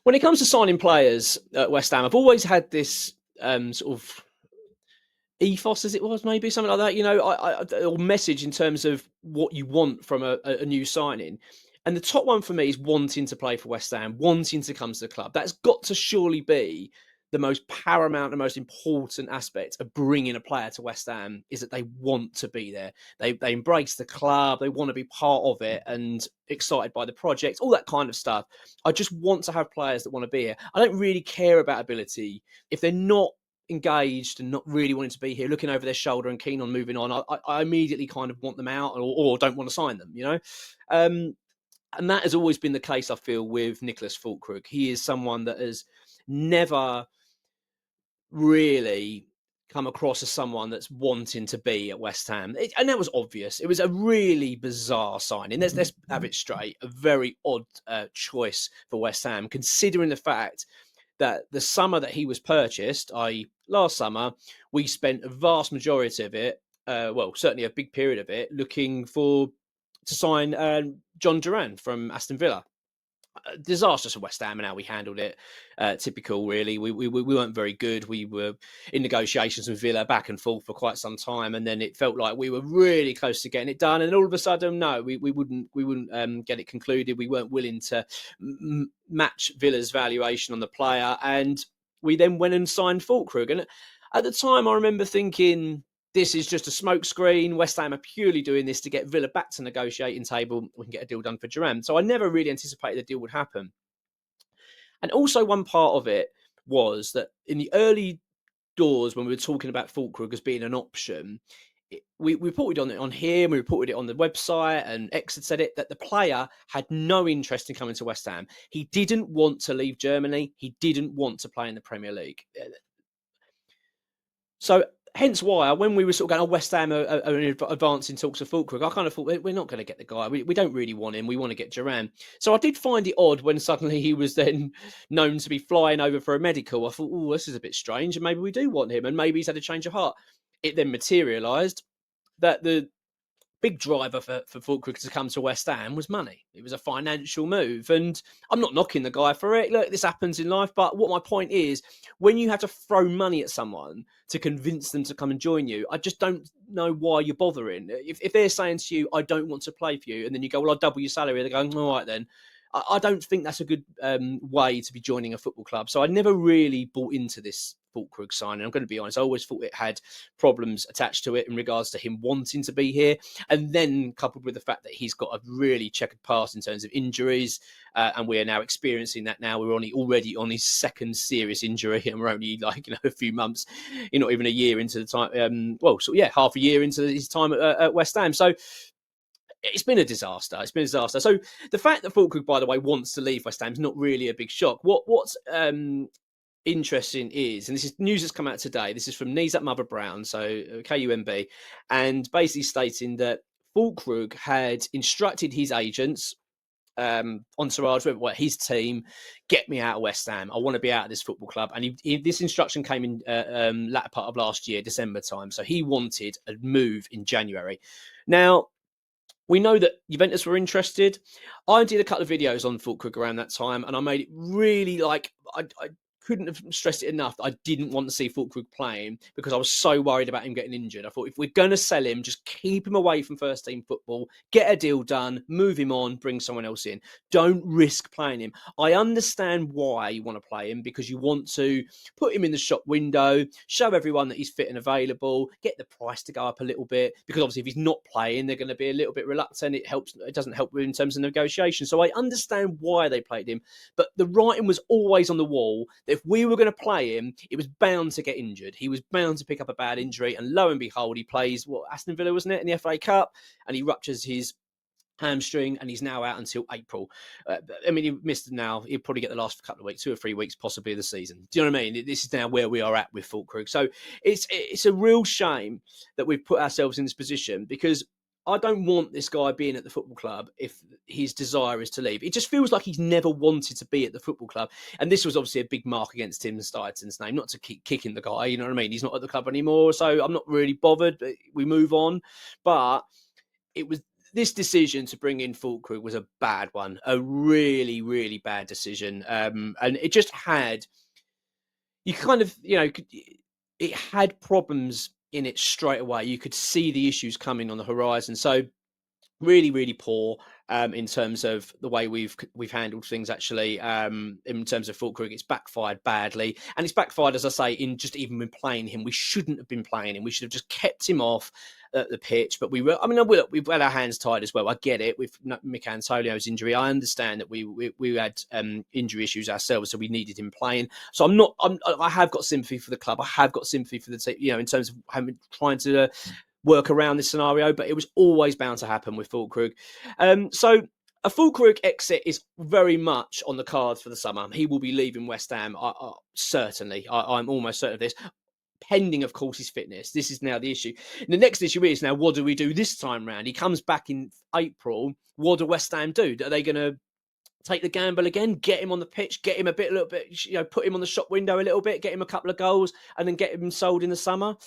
When it comes to signing players at West Ham, I've always had this sort of ethos, as it was, maybe something like that. Or message in terms of what you want from a new signing. And the top one for me is wanting to play for West Ham, wanting to come to the club. That's got to surely be the most paramount, the most important aspect of bringing a player to West Ham, is that they want to be there. They embrace the club. They want to be part of it and excited by the project, all that kind of stuff. I just want to have players that want to be here. I don't really care about ability. If they're not engaged and not really wanting to be here, looking over their shoulder and keen on moving on, I immediately kind of want them out, or don't want to sign them, and that has always been the case, I feel, with Niclas Fullkrug. He is someone that has never really come across as someone that's wanting to be at West Ham. And that was obvious. It was a really bizarre signing. Let's have it straight. A very odd choice for West Ham, considering the fact that the summer that he was purchased, i.e. last summer, we spent a vast majority of it, certainly a big period of it, looking to sign John Duran from Aston Villa. Disastrous for West Ham and how we handled it. Typical, really. We weren't very good. We were in negotiations with Villa back and forth for quite some time, and then it felt like we were really close to getting it done. And all of a sudden, no, we wouldn't get it concluded. We weren't willing to match Villa's valuation on the player, and we then went and signed Füllkrug. And at the time, I remember thinking, this is just a smokescreen. West Ham are purely doing this to get Villa back to the negotiating table. We can get a deal done for Duran. So I never really anticipated the deal would happen. And also one part of it was that in the early doors, when we were talking about Füllkrug as being an option, we reported on here, we reported it on the website, and X had said it, that the player had no interest in coming to West Ham. He didn't want to leave Germany. He didn't want to play in the Premier League. So hence why, when we were sort of going, West Ham are advancing talks of Füllkrug, I kind of thought, we're not going to get the guy. We don't really want him. We want to get Duran. So I did find it odd when suddenly he was then known to be flying over for a medical. I thought, oh, this is a bit strange, and maybe we do want him, and maybe he's had a change of heart. It then materialised that the big driver for Füllkrug to come to West Ham was money. It was a financial move. And I'm not knocking the guy for it. Look, this happens in life. But what my point is, when you have to throw money at someone to convince them to come and join you, I just don't know why you're bothering. If they're saying to you, I don't want to play for you, and then you go, well, I'll double your salary, they're going, all right then. I don't think that's a good way to be joining a football club. So I never really bought into this Füllkrug signing. I'm going to be honest, I always thought it had problems attached to it in regards to him wanting to be here. And then coupled with the fact that he's got a really checkered past in terms of injuries. And we are now experiencing that now. We're already on his second serious injury, and we're only a few months, not even a year into the time. Half a year into his time at West Ham. So it's been a disaster. So the fact that Füllkrug, by the way, wants to leave West Ham is not really a big shock. What's interesting is, and this is news that's come out today, this is from Nizat Mother Brown, so KUMB, and basically stating that Füllkrug had instructed his agents, Entourage, his team, get me out of West Ham. I want to be out of this football club. And this instruction came in latter part of last year, December time. So he wanted a move in January. Now, we know that Juventus were interested. I did a couple of videos on Füllkrug around that time, and I made it really I couldn't have stressed it enough that I didn't want to see Füllkrug playing because I was so worried about him getting injured. I thought, if we're going to sell him, just keep him away from first team football, get a deal done, move him on, bring someone else in. Don't risk playing him. I understand why you want to play him, because you want to put him in the shop window, show everyone that he's fit and available, get the price to go up a little bit, because obviously if he's not playing, they're going to be a little bit reluctant. It doesn't help in terms of negotiation. So I understand why they played him, but the writing was always on the wall that if we were going to play him, it was bound to get injured. He was bound to pick up a bad injury, and lo and behold, he plays Aston Villa, wasn't it, in the FA Cup, and he ruptures his hamstring, and he's now out until April. He missed now. He'll probably get the last couple of weeks, 2 or 3 weeks, possibly of the season. Do you know what I mean? This is now where we are at with Füllkrug. So it's a real shame that we've put ourselves in this position, because I don't want this guy being at the football club if his desire is to leave. It just feels like he's never wanted to be at the football club. And this was obviously a big mark against Tim Steidton's name, not to keep kicking the guy, you know what I mean? He's not at the club anymore, so I'm not really bothered. We move on. But it was this decision to bring in Füllkrug was a bad one, a really, really bad decision. And it just had, you kind of, it had problems in it straight away. You could see the issues coming on the horizon. So really, really poor in terms of the way we've handled things. Actually, in terms of Füllkrug, it's backfired badly, and it's backfired, as I say, in just even when playing him. We shouldn't have been playing him. We should have just kept him off at the pitch. But we were. I mean, we've had our hands tied as well. I get it with Mick Antonio's injury. I understand that we had injury issues ourselves, so we needed him playing. So I have got sympathy for the club. I have got sympathy for the team. In terms of trying to work around this scenario, but it was always bound to happen with Füllkrug. So a Füllkrug exit is very much on the cards for the summer. He will be leaving West Ham, certainly. I'm almost certain of this, pending, of course, his fitness. This is now the issue. And the next issue is now, what do we do this time round? He comes back in April. What do West Ham do? Are they going to take the gamble again, get him on the pitch, get him a little bit, put him on the shop window a little bit, get him a couple of goals, and then get him sold in the summer?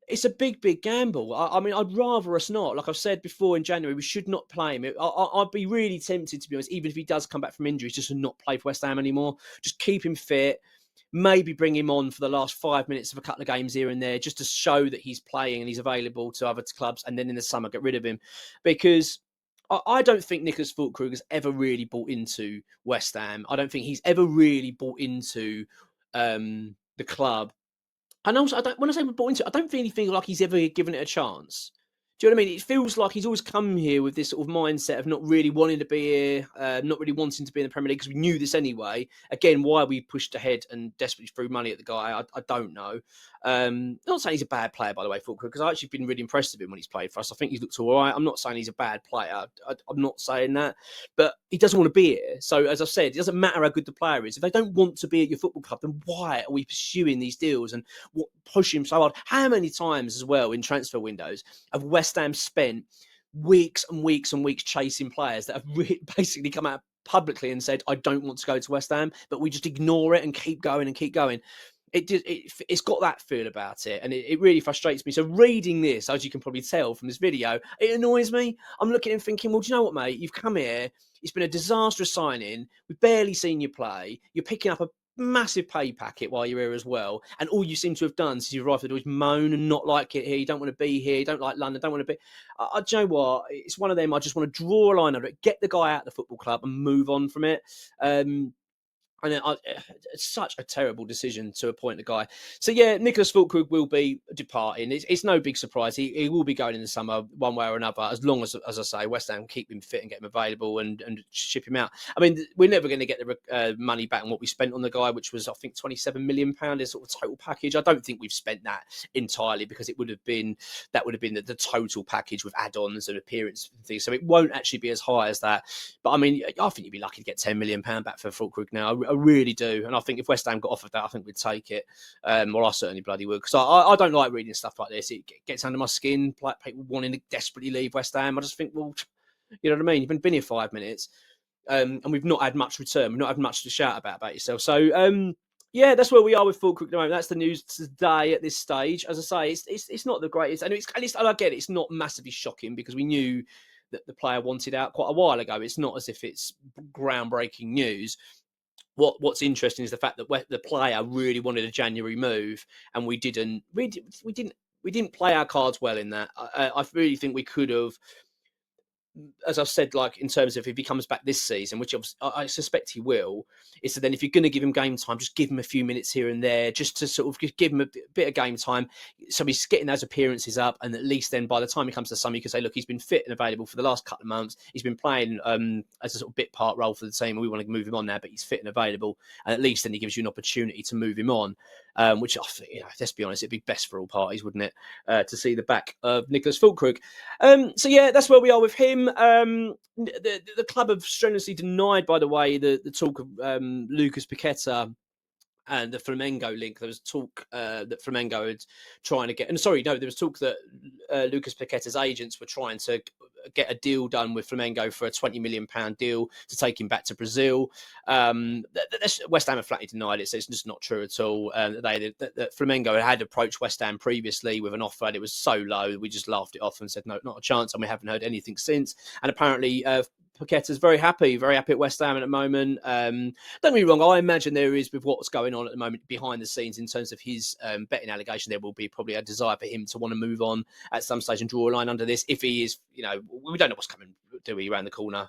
It's a big, big gamble. I mean, I'd rather us not. Like I've said before, in January, we should not play him. I'd be really tempted, to be honest, even if he does come back from injuries, just to not play for West Ham anymore. Just keep him fit. Maybe bring him on for the last 5 minutes of a couple of games here and there, just to show that he's playing and he's available to other clubs. And then in the summer, get rid of him. Because I don't think Niclas Fullkrug has ever really bought into West Ham. I don't think he's ever really bought into the club. And also, when I say bought into it, I don't really feel like he's ever given it a chance. Do you know what I mean? It feels like he's always come here with this sort of mindset of not really wanting to be here, not really wanting to be in the Premier League, because we knew this anyway. Again, why we pushed ahead and desperately threw money at the guy, I don't know. Not saying he's a bad player, by the way, Füllkrug, because I've actually been really impressed with him when he's played for us. I think he's looked all right. I'm not saying he's a bad player. I'm not saying that. But he doesn't want to be here. So, as I've said, it doesn't matter how good the player is. If they don't want to be at your football club, then why are we pursuing these deals and push him so hard? How many times as well in transfer windows have West Ham spent weeks and weeks and weeks chasing players that have basically come out publicly and said, I don't want to go to West Ham, but we just ignore it and keep going and keep going. It's got that feel about it, and it really frustrates me. So reading this, as you can probably tell from this video, it annoys me. I'm looking and thinking, well, do you know what, mate? You've come here. It's been a disastrous signing. We've barely seen you play. You're picking up a massive pay packet while you're here as well. And all you seem to have done since you've arrived at the door is moan and not like it here. You don't want to be here. You don't like London. Don't want to be. Do you know what? It's one of them. I just want to draw a line under it, get the guy out of the football club and move on from it. And it's such a terrible decision to appoint a guy. So, yeah, Niclas Fullkrug will be departing. It's no big surprise. He will be going in the summer one way or another, as long as I say, West Ham keep him fit and get him available and ship him out. I mean, we're never going to get the money back on what we spent on the guy, which was, I think, £27 million is sort of total package. I don't think we've spent that entirely, because it would have been the total package with add-ons and appearance and things. So it won't actually be as high as that. But I mean, I think you'd be lucky to get £10 million back for Fullkrug now. I really do. And I think if West Ham got offered that, I think we'd take it. Well, I certainly bloody would. Because I don't like reading stuff like this. It gets under my skin. Like people wanting to desperately leave West Ham. I just think, well, you know what I mean? You've been here 5 minutes. And we've not had much return. We've not had much to shout about yourself. So, yeah, that's where we are with Fullkrug at the moment. That's the news today at this stage. As I say, it's not the greatest. And I get it. It's not massively shocking, because we knew that the player wanted out quite a while ago. It's not as if it's groundbreaking news. What's interesting is the fact that the player really wanted a January move, and we didn't play our cards well in that. I really think we could have, as I've said, like in terms of if he comes back this season, which I suspect he will, is that then if you're going to give him game time, just give him a few minutes here and there, just to sort of give him a bit of game time, so he's getting those appearances up, and at least then by the time he comes to summer, you can say, look, he's been fit and available for the last couple of months. He's been playing as a sort of bit part role for the team, and we want to move him on now, but he's fit and available, and at least then he gives you an opportunity to move him on. Which, let's be honest, it'd be best for all parties, wouldn't it, to see the back of Niclas Fullkrug. So yeah, that's where we are with him. The club have strenuously denied, by the way, the talk of Lucas Paquetá and the Flamengo link. There was talk that Flamengo had trying to get, and sorry, no, there was talk that Lucas Paqueta's agents were trying to get a deal done with Flamengo for a £20 million deal to take him back to Brazil. West Ham have flatly denied it, so it's just not true at all. That Flamengo had approached West Ham previously with an offer, and it was so low we just laughed it off and said no, not a chance, and we haven't heard anything since. And apparently Paquetá's very happy at West Ham at the moment. Don't get me wrong, I imagine there is, with what's going on at the moment behind the scenes in terms of his betting allegation, there will be probably a desire for him to want to move on at some stage and draw a line under this. If he is, we don't know what's coming, do we, around the corner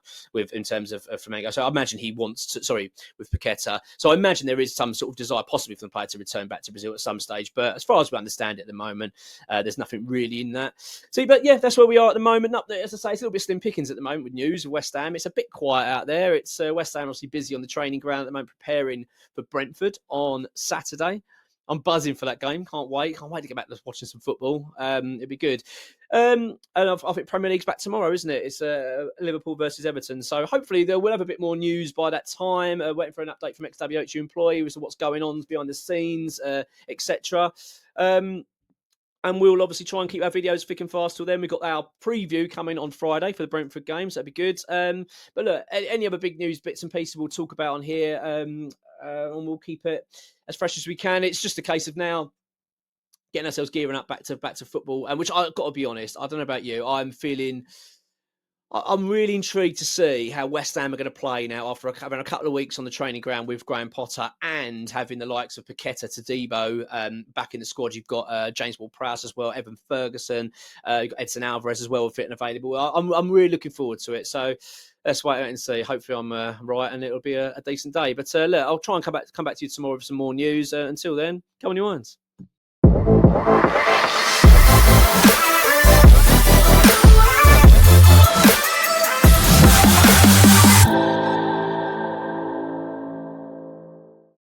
in terms of Flamengo. So I imagine he wants to, with Paquetá. So I imagine there is some sort of desire possibly for the player to return back to Brazil at some stage. But as far as we understand it at the moment, there's nothing really in that. So, but yeah, that's where we are at the moment. As I say, it's a little bit slim pickings at the moment with news of West Ham. It's a bit quiet out there. It's West Ham obviously busy on the training ground at the moment, preparing for Brentford on Saturday. I'm buzzing for that game. Can't wait to get back to watching some football. It'd be good. And I think Premier League's back tomorrow, isn't it? It's Liverpool versus Everton. So hopefully we'll have a bit more news by that time. Waiting for an update from XWHU employee as to what's going on behind the scenes, etc. And we'll obviously try and keep our videos thick and fast till then. We've got our preview coming on Friday for the Brentford games. That'd be good. But look, any other big news, bits and pieces we'll talk about on here. And we'll keep it as fresh as we can. It's just a case of now getting ourselves gearing up back to football. And which I've got to be honest, I don't know about you, I'm really intrigued to see how West Ham are going to play now after having a couple of weeks on the training ground with Graham Potter and having the likes of Paquetá, Todibo back in the squad. You've got James Ward-Prowse as well, Evan Ferguson, you've got Edson Alvarez as well, fit and available. I'm really looking forward to it. So let's wait and see. Hopefully I'm right and it'll be a decent day. But look, I'll try and come back to you tomorrow with some more news. Until then, come on your irons.